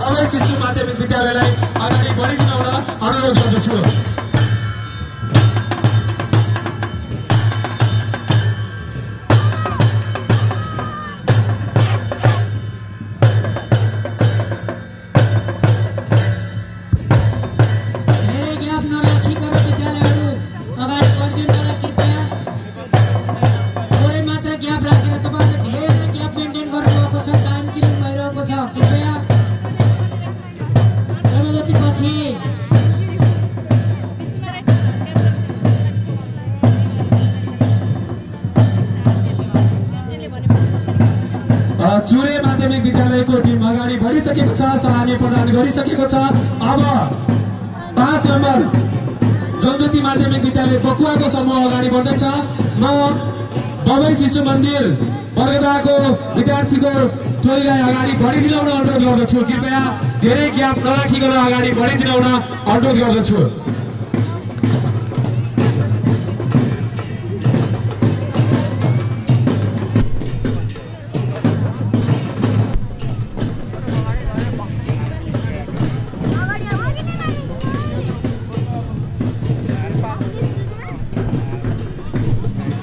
दबाई शिशु माध्यमिक विद्यालयलाई अगाडि बढिदिन अनुरोध गर्दछु। चुरे माध्यमिक विद्यालयको टिम अगाडि बढिसकेको छ, सलामी प्रदान गरिसकेको छ। अब 5 नम्बर जनज्योति माध्यमिक विद्यालय बकुवाको समूह अगाडि बढ्दैछ। म दबाई शिशु मन्दिर बर्गदाको विद्यार्थीको टोलीलाई अगाडि बढिदिन अनुरोध गर्दछु। कृपया धेरै ग्याप नराखिकन अगाडि बढिदिन अनुरोध गर्दछु।